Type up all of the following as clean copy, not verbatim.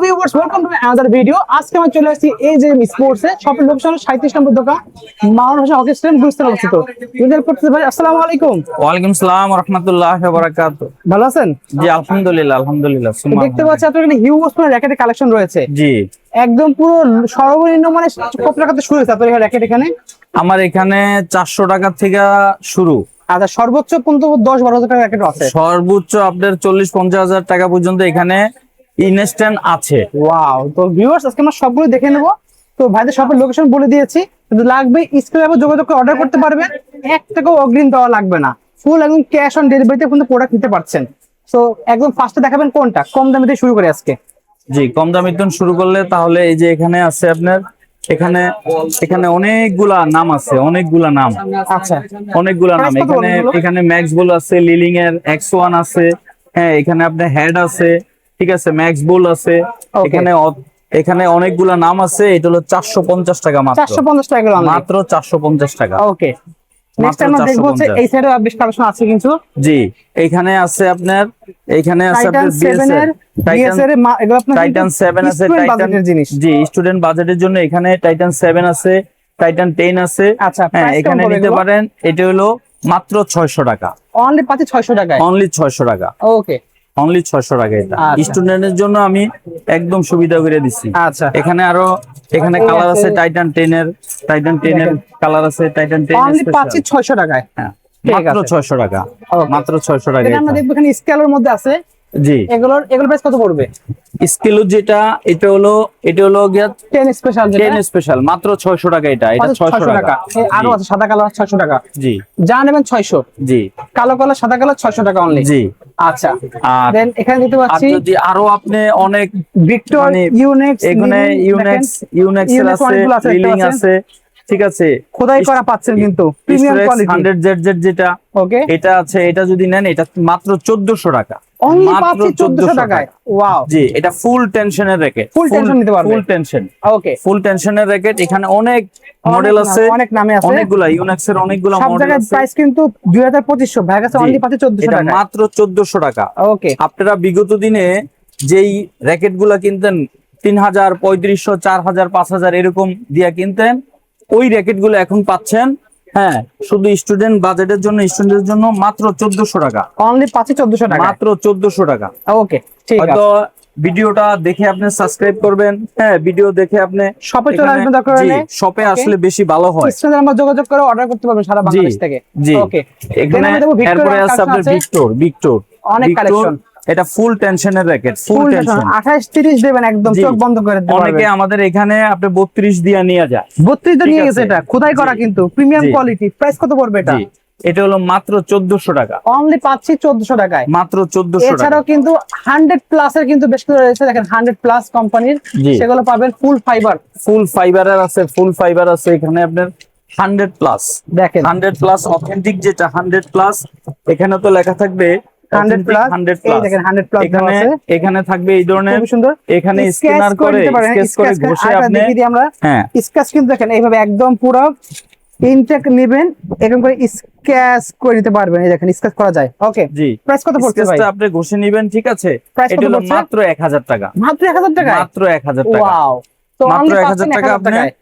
Viewers, welcome to another video. আজকে আমরা চলে আসছি এই যে স্পোর্টস এ শপের লোকেশন 37 নম্বর দোকান, মাওলানা ভাষা হকি স্টেডিয়াম গুলিস্তান অবস্থিত। ইউজার করতে ভাই, আসসালামু আলাইকুম। ওয়ালাইকুম আসসালাম ওয়া রাহমাতুল্লাহি ওয়া বারাকাতুহু। ভালো আছেন? জি আলহামদুলিল্লাহ আলহামদুলিল্লাহ। দেখতে পাচ্ছি আপনার এখানে হিউজ পরিমাণ র‍্যাকেটের কালেকশন রয়েছে। জি একদম পুরো সর্বনিম্ন মানে কত টাকা থেকে শুরু হচ্ছে আপনার এখানে র‍্যাকেট? এখানে আমার এখানে 400 টাকা থেকে শুরু। আচ্ছা, সর্বোচ্চ কিন্তু 10-12 হাজার টাকা র‍্যাকেট আছে। সর্বোচ্চ আপনার 40-50 হাজার টাকা পর্যন্ত এখানে ইনস্ট্যান্ট আছে। ওয়াও! তো ভিউয়ার্স, আজকে আমরা সবগুলো দেখে নেব। তো ভাইদের শপের লোকেশন বলে দিয়েছি, যদি লাগবে স্ক্রিনে যোগাযোগ করে অর্ডার করতে পারবেন। 1 টাকাও অগ্রিম দেওয়া লাগবে না, ফুল একদম ক্যাশ অন ডেলিভারিতে কিন্তু প্রোডাক্ট নিতে পারছেন। তো একদম ফার্স্টে দেখাবেন কোনটা, কম দামে দিয়ে শুরু করে আজকে। জি, কম দামি তো শুরু করলে তাহলে এই যে এখানে আছে আপনার, এখানে এখানে অনেকগুলা নাম আছে, অনেকগুলা নাম। আচ্ছা, অনেকগুলা নাম Price কত এখানে। বলুন? এখানে ম্যাক্স বল আছে, লিলিং এর X1 আছে, হ্যাঁ এখানে আপনার হেড আছে, ঠিক আছে, ম্যাক্স বল আছে। এখানে এখানে অনেকগুলা নাম আছে। এটা হলো 450 টাকা মাত্র। 450 টাকা মাত্র 450 টাকা। ওকে, নেক্সট আমরা দেখব হচ্ছে এই সাইডে বেশ কালেকশন আছে কিন্তু। জি, এখানে আছে আপনার, এখানে আছে টাইটান আপনার 7 এর বিএসআর এগুলো আপনার টাইটান 7 আছে, টাইটান জিনিস। জি স্টুডেন্ট বাজেটের জন্য এখানে টাইটান 7 আছে, টাইটান 10 আছে। আচ্ছা, হ্যাঁ এখানে নিতে পারেন। এটা হলো মাত্র 600 টাকা। অনলি পাচ্ছি 600 টাকায়। অনলি 600 টাকা। ওকে, অনলি 600 টাকা। এটা আচ্ছা। স্টুডেন্টের জন্য আমি একদম সুবিধা করে দিচ্ছি। আচ্ছা, এখানে আরো এখানে কালার আছে টাইটান 10 এর, টাইটান 10 এর কালার আছে, টাইটান 10 অনলি পাচ্ছি 600 টাকায়। হ্যাঁ ঠিক মাত্র আছে। 600 টাকা। Okay. মাত্র 600 টাকা। এটা আমরা দেখব এখানে স্কেলের মধ্যে আছে। জি, এগুলোর প্রাইস কত পড়বে? স্কেল যেটা এটা হলো গিয়া 10 স্পেশাল, 10 স্পেশাল, মাত্র 600 টাকা। এটা 600 টাকা। আরো আছে সাদা কালার 600 টাকা। জি যা নেবেন 600। জি কালো কালার সাদা কালার 600 টাকা অনলি। জি। আচ্ছা, আর দেন এখানে দেখতে আর পাচ্ছি যদি আরো আপনি অনেক ভিক্টর, মানে ইউনেক্স, এখানে ইউনেক্স এর আছে, লিলিং আছে, ঠিক আছে, খোদাই করা পাচ্ছেন কিন্তু প্রিমিয়াম কোয়ালিটি 100ZZ যেটা, ওকে, এটা আছে। এটা যদি নেন এটা মাত্র 1400 টাকা। অনলি মাত্র পাচ্ছি 1400 টাকায়। ওয়াও! জি, এটা ফুল টেনশনের র‍্যাকেট। ফুল টেনশন নিতে পারবেন। ফুল টেনশন, ওকে, ফুল টেনশনের র‍্যাকেট। এখানে অনেক মডেল আছে, অনেক নামে আছে, অনেকগুলা ইউনেক্স এর অনেকগুলা সব মডেল জায়গায় আছে। প্রাইস কিন্তু 2500, ভাই কাছে অনলি পাচ্ছি 1400 এটা টাকা। মাত্র 1400 টাকা। ওকে, আপনারা বিগত দিনে যেই র‍্যাকেট গুলা কিনতেন 3000, 3500, 4000, 5000 এরকম দিয়া কিনতেন, ওই র‍্যাকেট গুলো এখন পাচ্ছেন, হ্যাঁ, শুধু স্টুডেন্ট বাজেটের জন্য, স্টুডেন্টের জন্য মাত্র 1400 টাকা। অনলি পাচ্ছি 1400 টাকা। মাত্র 1400 টাকা। ওকে, ঠিক আছে। হয়তো ভিডিওটা দেখে আপনি সাবস্ক্রাইব করবেন, হ্যাঁ ভিডিও দেখে আপনি শপে চলে আসবেন দরকার হলে। শপে আসলে বেশি ভালো হয়। স্ক্রিনে আমরা যোগাযোগ করে অর্ডার করতে পারবেন সারা বাংলাদেশ থেকে। জি, ওকে, এখানে এরপরে আছে আপনার ভিক্টর। অনেক কালেকশন। এটা ফুল টেনশনের র‍্যাকেট, ফুল টেনশন। 28-30 দেবেন একদম চোখ বন্ধ করে দিতে পারবেন। অনেকে আমাদের এখানে আপনি 32 দিয়া নিয়ে যায়। 32 তে নিয়ে গেছে। এটা খোদাই করা কিন্তু প্রিমিয়াম কোয়ালিটি। প্রাইস কত পড়বে এটা? জি, এটা হলো মাত্র 1400 টাকা। অনলি পাচ্ছি 1400 টাকায়। মাত্র 1400 টাকা। এছাড়াও কিন্তু 100 প্লাস এর কিন্তু বেশ কিছু রয়েছে, দেখেন 100 প্লাস কোম্পানির, সেগুলো পাবেন ফুল ফাইবার। ফুল ফাইবারের আছে, ফুল ফাইবার আছে এখানে আপনার 100 প্লাস। দেখেন 100 প্লাস অথেন্টিক যেটা 100 প্লাস, এখানে তো লেখা থাকবে 100 প্লাস। 100 এই প্লাস দেখেন 100 প্লাস এখানে আছে। এখানে থাকবে এই ধরনের, খুব সুন্দর। এখানে স্ক্যানার করে স্কেচ করে ঘষে আপনি দেখি দিই আমরা। হ্যাঁ, স্কেচ কিন্তু দেখেন এইভাবে একদম পুরো ইনটেক নেবেন, এরকম করে স্কেচ করে নিতে পারবেন। এই দেখেন স্কেচ করা যায়। ওকে, জি। প্রাইস কত পড়ছে ভাই? স্কেচটা আপনি ঘষে নেবেন, ঠিক আছে। এটা হলো মাত্র 1000 টাকা। মাত্র 1000 টাকা। মাত্র 1000 টাকা। ওয়াও! তো মাত্র অনলি 1000 টাকা আপনি টাকায়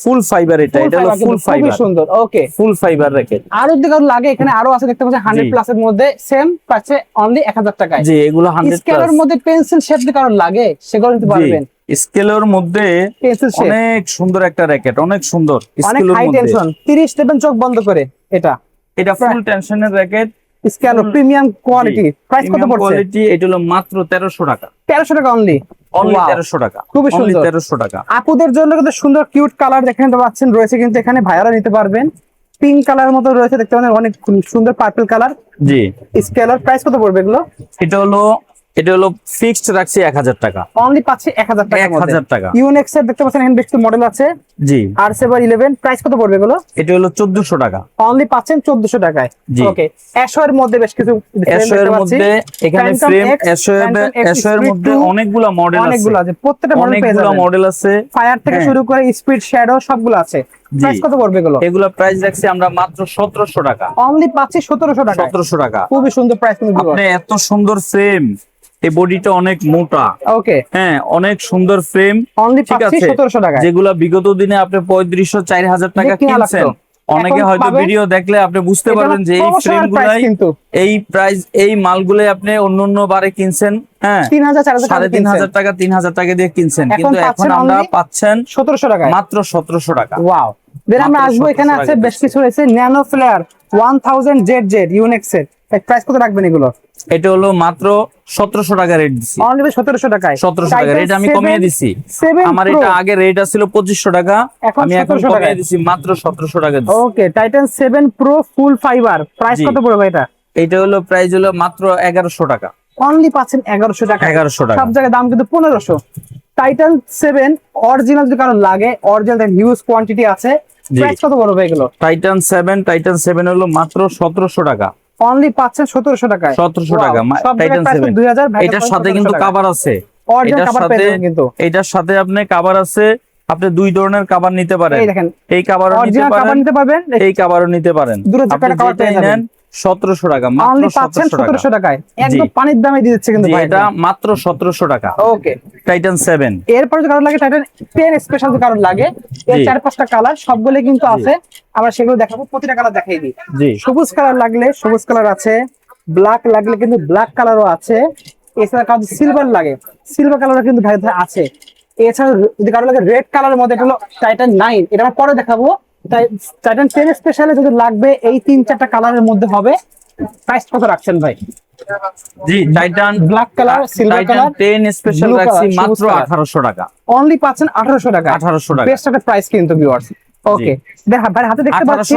ফুল ফাইবার। এটা হলো ফুল ফাইবার, খুব সুন্দর। ওকে, ফুল ফাইবার র‍্যাকেট। আরো যদি কারো লাগে এখানে আরো আছে, দেখতে পাচ্ছেন 100 প্লাস এর মধ্যে সেম পাচ্ছে অনলি 1000 টাকায়। জি, এগুলো 100 প্লাস। স্কেলের মধ্যে পেন্সিল শেপ দিয়ে কারো লাগে সেগুলো নিতে পারবেন। স্কেলের মধ্যে পেন্সিল শেপ, অনেক সুন্দর একটা র‍্যাকেট, অনেক সুন্দর অনেক স্কেলের হাই মধ্যে। টেনশন 30 দেবেন চোখ বন্ধ করে। এটা ফুল টেনশনের racket, scale premium quality. Price কত পড়ছে? কোয়ালিটি এটা হলো মাত্র 1300 টাকা। 1300 টাকা অনলি। অনলি 1300 টাকা। খুবই অনলি সুন্দর। 1300 টাকা। আপুদের জন্য কিন্তু সুন্দর কিউট কালার দেখেন পাচ্ছেন রয়েছে কিন্তু এখানে, ভাইয়ারা নিতে পারবেন। পিঙ্ক কালার মতো রয়েছে, দেখতে পাচ্ছেন অনেক সুন্দর পার্পল কালার। জি, স্কেলার প্রাইস কত পড়বে এগুলো? এটা হলো ফিক্সড রাখছি 1000 টাকা। অনলি পাচ্ছি 1000 টাকা। 1000 টাকা। ইউনেক্স এর দেখতে পাচ্ছেন এখানে বেশ কিছু মডেল আছে। জি, R711 প্রাইস কত পড়বে এগুলো? এটা হলো 1400 টাকা। অনলি পাচ্ছেন 1400 টাকায়। ওকে, অ্যাশো এর মধ্যে বেশ কিছু, অ্যাশো এর মধ্যে এখানে ফ্রেম, অ্যাশো এর মধ্যে অনেকগুলো মডেল আছে, অনেকগুলো আছে, প্রত্যেকটা মডেল পেয়ে যাবেন। অনেকগুলো মডেল আছে, ফায়ার থেকে শুরু করে স্পিড, শ্যাডো সবগুলো আছে। প্রাইস কত পড়বে এগুলো? এগুলো প্রাইস রাখছি আমরা মাত্র 1700 টাকা। অনলি পাচ্ছি 1700 টাকা। 1700 টাকা। খুবই সুন্দর প্রাইস কিন্তু। আপনি এত সুন্দর ফ্রেম, এই বডিটা অনেক মোটা, ওকে, হ্যাঁ অনেক সুন্দর ফ্রেম, অনলি ঠিক পাচ্ছি আছে, 1700 টাকায়। যেগুলা বিগত দিনে আপনি 3500-4000 টাকা দেখতে না কিনছেন। লাগতো। অনেকে এখন হয়তো পাবেন, ভিডিও দেখলে আপনি বুঝতে এটা পারবেন যে এই প্রমোশনাল ফ্রেম প্রাইস গুলাই, কিন্তু এই প্রাইস, এই মালগুলো আপনি অন্য বারে কিনছেন, হ্যাঁ 3000 4000 টাকা 3500 টাকা 3000 টাকা দিয়ে কিনছেন, এখন কিন্তু এখন পাচ্ছেন আমরা only পাচ্ছেন 1700 টাকায়। মাত্র 1700 টাকা। ওয়াও, দেন আমরা মাত্র আসবো, এখানে 1700 আছে টাকা বেশ দিচ্ছি। কিছু রয়েছে ন্যানো ফ্লেয়ার 1000 জেড ইউনেক্স এর প্রাইস কত রাখবেন এগুলো? এটা হলো মাত্র 1700 টাকা রেট দিছি। অনলি 1700 টাকায়। 1700 টাকা রেট আমি কমিয়ে দিছি। 7 আমার Pro, এটা আগে রেট ছিল 2500 টাকা, এখন আমি এখন 1700 কমিয়ে টাকায়। দিছি মাত্র 1700 টাকা দিছি। Okay, Titan 7 pro full fibre price জি। কত পড়বে এটা? এটা হলো প্রাইস হলো মাত্র 1100 টাকা। অনলি পাচ্ছেন 1100 টাকা। 1100 টাকা। সব জায়গায় দাম কিন্তু 1500। টাইটান 7 অরিজিনাল যদি কারো লাগে, অরিজিনাল হিউজ কোয়ান্টিটি আছে, জি। প্রাইস কত পড়বে এগুলো? টাইটান 7 হলো মাত্র 1700 টাকা। অনলি পাচ্ছেন 1700 টাকায়। 1700 টাকা সব টাইটান জায়গায় 7। 2000, এটার সাথে কিন্তু কভার আছে, অরিজিনাল এটার কভার পেয়ে সাথে, যাবেন কিন্তু। এটার সাথে আপনি কভার আছে, আপনি দুই ধরনের কভার নিতে পারেন। এই দেখেন, এই কভারও নিতে অরিজিনাল কভার পারেন, নিতে পারবেন, এই কভারও নিতে পারেন। দূরে আপনি থেকে কভার পেয়ে যেটাই যাবেন। নেন 1700 টাকা, মাত্র অনলি পাচ্ছেন 1700 টাকা। 1700 টাকায়, একদম জি। পানির দামে দিয়ে দিচ্ছে কিন্তু জি, ভাই। এটা মাত্র 1700 টাকা। ওকে, টাইটান 7। এরপর যদি কারো লাগে টাইটান 10 স্পেশাল যদি কারো লাগে, এর জি। 4-5টা কালার সবগুলো কিন্তু আছে, আমরা সেগুলো দেখাবো, প্রতিটা কালার দেখাই দিই। জি। সবুজ কালার লাগলে সবুজ কালার আছে, ব্ল্যাক লাগলে কিন্তু ব্ল্যাক কালারও আছে, এছাড়া কারো সিলভার লাগে সিলভার কালারও কিন্তু ভাই আছে। এছাড়া যদি কারো লাগে রেড কালারের মধ্যে, এটা হলো টাইটান 9, এটা আমরা পরে দেখাবো। টাইটান 10 স্পেশালে যদি লাগবে, এই 3-4টা কালারের মধ্যে হবে। প্রাইস কত রাখছেন ভাই? জি, Titan black colour, silver Titan colour, 10 special blue রাখছি color, মাত্র সবুজ color। 1800 টাকা। অনলি পাচ্ছেন 1800 টাকা। 1800 টাকা। বেস্ট একটা প্রাইস কিন্তু ভিউয়ার্স। ওকে, দেখ ভাই হাতে দেখতে পাচ্ছি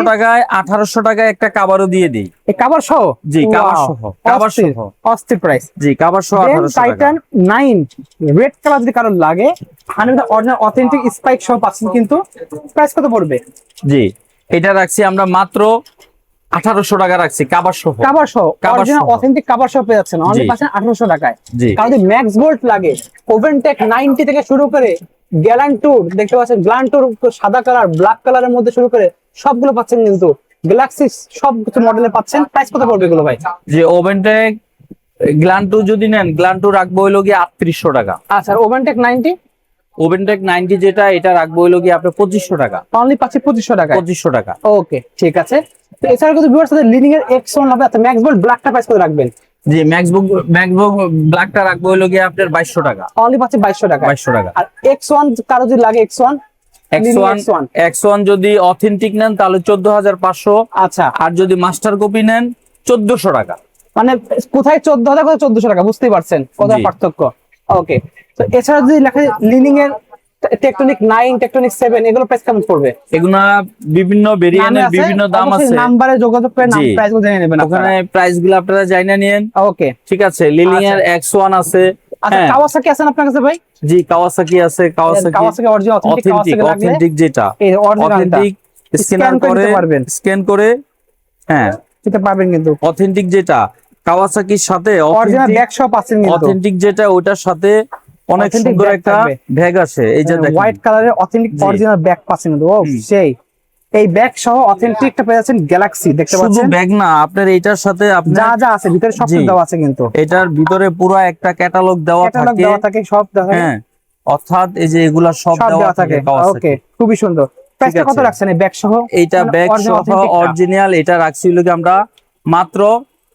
1800 টাকায় একটা কভারও দিয়ে দিই। এই কভার সহ। জি, কভার সহ, কভার অস্থির, সহ। অস্থির প্রাইস। জি, কভার সহ 1800 টাকা। টাইটান 9 রেড কালার যদি কারো লাগে, 100 অরিজিনাল অথেন্টিক স্পাইক সহ পাচ্ছেন কিন্তু। প্রাইস কত পড়বে? জি, এটা রাখছি আমরা মাত্র 1800 টাকা রাখছি, কভার সহ। কভার সহ, cover অরিজিনাল সহ। অথেন্টিক কভার সহ পেয়ে যাচ্ছেন, অনলি জি। পাচ্ছেন 1800 টাকায়। জি। কারণ যদি ম্যাক্স বোল্ট লাগে, ওভেনটেক 90 থেকে শুরু করে গ্যালান্টুর দেখতে পাচ্ছেন, গ্যালান্টুর সাদা কালার, ব্ল্যাক কালারের মধ্যে শুরু করে সবগুলো পাচ্ছেন কিন্তু। গ্যালাক্সি সব কিছু মডেলের পাচ্ছেন। প্রাইস কত পড়বে এগুলো ভাই? যে ওভেনটেক গ্ল্যান্টু যদি নেন, গ্ল্যান্টু রাখবো হইলো গিয়ে 3800 টাকা। আচ্ছা, ওভেনটেক 90 ওভেনটেক 90 যেটা, এটা রাখবো হইলো গিয়ে আপনার 2500 টাকা। অনলি পাচ্ছি 2500 টাকায়। 2500 টাকা। ওকে, ঠিক আছে। তো এছাড়া কিন্তু ভিউয়ার্স সাথে লিনিং এর X1 লাগবে, আচ্ছা ম্যাক্স বোল্ট ব্ল্যাকটা প্রাইস করে রাখবেন। জি, ম্যাক্সবুক ব্ল্যাকটা রাখবো হইলো গিয়ে আপনার 2200 টাকা। অনলি পাচ্ছি 2200 টাকা। 2200 টাকা। আর X1 কারো যদি লাগে, X1 X1 যদি অথেন্টিক নেন তাহলে 14500। আচ্ছা, আর যদি মাস্টার কপি নেন 1400 টাকা। মানে কোথায় 14,000, কোথায় 1400 টাকা, বুঝতেই পারছেন কত জি। পার্থক্য। ওকে, তো এছাড়া যদি লেখা লিনিং এর টেকটনিক 9, টেকটনিক 7, এগুলো প্রাইস কেমন পড়বে? এগুলা বিভিন্ন ভেরিয়েন্টের বিভিন্ন দাম আছে। নাম্বারে যোগাযোগ করে নাম জি। প্রাইস গুলো জেনে নেবেন ওখানে আপনারা। প্রাইস গুলো আপনারা জানা নিয়েন, ওকে, ঠিক আছে। লিলিং এর X1 আছে, আচ্ছা হ্যাঁ। কাওয়াসাকি আছেন আপনার কাছে ভাই? জি, কাওয়াসাকি আছে, কাওয়াসাকি অরিজিনাল অথেন্টিক কাওয়াসাকি লাগলে অথেন্টিক যেটা, এই অরিজিনালটা অথেন্টিক স্ক্যান করে নিতে পারবেন, স্ক্যান করে, হ্যাঁ নিতে পারবেন কিন্তু। অথেন্টিক যেটা কাওয়াসাকির সাথে অরিজিনাল ব্যাগ সহ পাচ্ছেন কিন্তু। অথেন্টিক যেটা, ওটার সাথে অনেক Authentic সুন্দর bag একটা থাকবে। ব্যাগ আছে, এই যে দেখেন। হোয়াইট কালারের অথেন্টিক জি। অরিজিনাল ব্যাগ পাচ্ছেন কিন্তু। ও সেই, এই ব্যাগ সহ অথেন্টিক একটা পেয়ে যাচ্ছেন গ্যালাক্সি, দেখতে শুধু পাচ্ছেন। ব্যাগ না, আপনার এটার সাথে আপনার যা যা আছে ভিতরে সব জি। দেওয়া আছে কিন্তু। এটার ভিতরে পুরো একটা ক্যাটালগ দেওয়া ক্যাটালগ থাকে, দেওয়া থাকে, সব দেওয়া থাকে, হ্যাঁ। অর্থাৎ এই যে এগুলা সব সব দেওয়া দেওয়া থাকে। থাকে Kawasaki। ওকে, খুবই সুন্দর। প্রাইসটা কত আছে। রাখছেন এই ব্যাগ সহ? এইটা মানে ব্যাগ original সহ authentic টা? অরিজিনাল, এটা রাখছি হলো কি আমরা মাত্র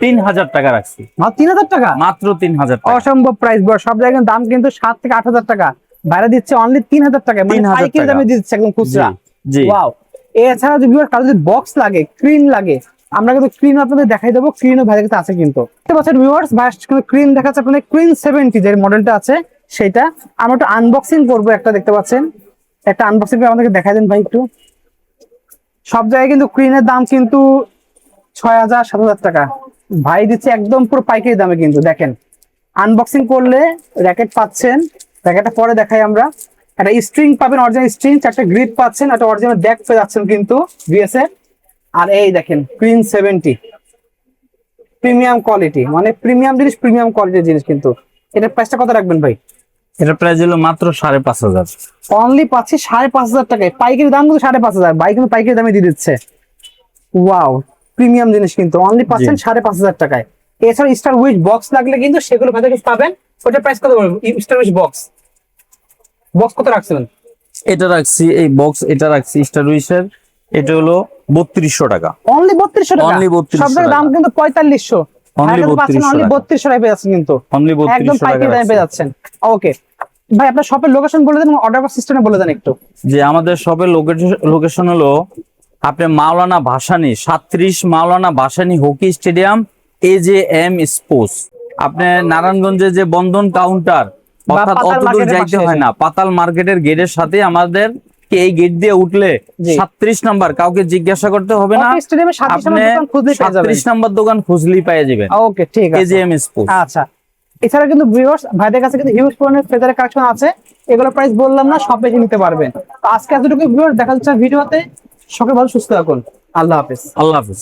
3000 টাকা রাখছি। মাত্র 3000 টাকা? মাত্র 3000 টাকা। অসম্ভব প্রাইস, সব জায়গায় দাম কিন্তু 7 থেকে 8000 টাকা, বাইরে দিচ্ছে অনলি 3000 টাকা, মানে 3000 পাইকারি টাকা। দামে দিচ্ছে একদম খুচরা। জি। ওয়াও। এছাড়া যদি কারো যদি বক্স লাগে, ক্রিম লাগে, আমরা কিন্তু ক্রিম আপনাদের দেখাই দেবো, ক্রিমও ভাইয়ের কাছে আছে কিন্তু। দেখতে পাচ্ছেন ভিউয়ার্স, ভাই ক্রিম দেখাচ্ছে আপনাদের, ক্রিম 70 যে মডেলটা আছে সেটা। আমরা একটু আনবক্সিং করবো একটা, দেখতে পাচ্ছেন একটা আনবক্সিং করে আমাদেরকে দেখাই দেন ভাই একটু। সব জায়গায় কিন্তু ক্রিমের দাম কিন্তু 6000 7000 টাকা, ভাই দিচ্ছে একদম পুরো পাইকারি দামে কিন্তু। দেখেন, আনবক্সিং করলে র্যাকেট পাচ্ছেন, র্যাকেটটা পরে দেখাই আমরা। একটা স্ট্রিং পাবেন, অরিজিনাল স্ট্রিং, 4টা গ্রিপ পাচ্ছেন, একটা অরিজিনাল ব্যাগ পেয়ে যাচ্ছেন কিন্তু বিএসএ। আর এই দেখেন ক্রিম 70 প্রিমিয়াম কোয়ালিটি, মানে প্রিমিয়াম জিনিস, প্রিমিয়াম কোয়ালিটির জিনিস কিন্তু। এটার প্রাইসটা কত রাখবেন ভাই? এটা প্রাইস হলো মাত্র 5500। অনলি পাচ্ছি 5500 টাকায়, পাইকারি দাম কিন্তু 5500, ভাই কিন্তু পাইকারি দামে দিয়ে দিচ্ছে। ওয়াও, প্রিমিয়াম জিনিস কিন্তু অনলি পাচ্ছেন 5500 টাকায়। এছাড়া স্টার উইচ বক্স লাগলে কিন্তু সেগুলো ভাইদের কাছে পাবেন। ওটার প্রাইস কত বলবো? স্টার উইচ বক্স বক্স কত রাখছিলেন? এটা রাখছি, এই বক্স এটা রাখছি স্টার উইশের, এটা হলো 3200 টাকা। অনলি 3200 টাকা। Only 3200 সব জায়গায় দাম টাকা। কিন্তু 4500। Only 3200 অনলি টাকা। 3200 টাকা পেয়ে যাচ্ছেন কিন্তু। অনলি একদম 3200 টাকা পাইকারি দামে রাখছি। পেয়ে যাচ্ছেন। ওকে ভাই, আপনার শপের লোকেশন বলে দেন, অর্ডার করার সিস্টেমে বলে দেন একটু। যে আমাদের শপের লোকেশন হলো আপনার Maulana Bhashani, 37 Maulana Bhashani hockey stadium, AJM sports. আপনার নারায়ণগঞ্জে যে বন্ধন কাউন্টার, অর্থাৎ পাতাল অতদূর মার্কেটের যাইতে পাশে হয় না, পাতাল মার্কেটের গেটের সাথে আমাদের এই গেট দিয়ে উঠলে জি। 37 নাম্বার, কাউকে জিজ্ঞাসা করতে হবে না, হকি স্টেডিয়ামে 37 আপনি নম্বর দোকান খুঁজলেই পেয়ে যাবেন। 37 নাম্বার দোকান খুঁজলেই পেয়ে যাবেন, ওকে ঠিক আছে। AJM sports. আচ্ছা, এছাড়া কিন্তু ভিউয়ার্স ভাইদের কাছে কিন্তু হিউজ পরিমাণে ফেদারের কালেকশন আছে। এগুলো প্রাইস বললাম না, সব বেশি নিতে পারবেন। তো আজকে এতটুকু ভিউয়ার্স, দেখা যাচ্ছে ভিডিওতে। সকলে ভালো সুস্থ থাকুন। আল্লাহ হাফেজ। আল্লাহ হাফিজ।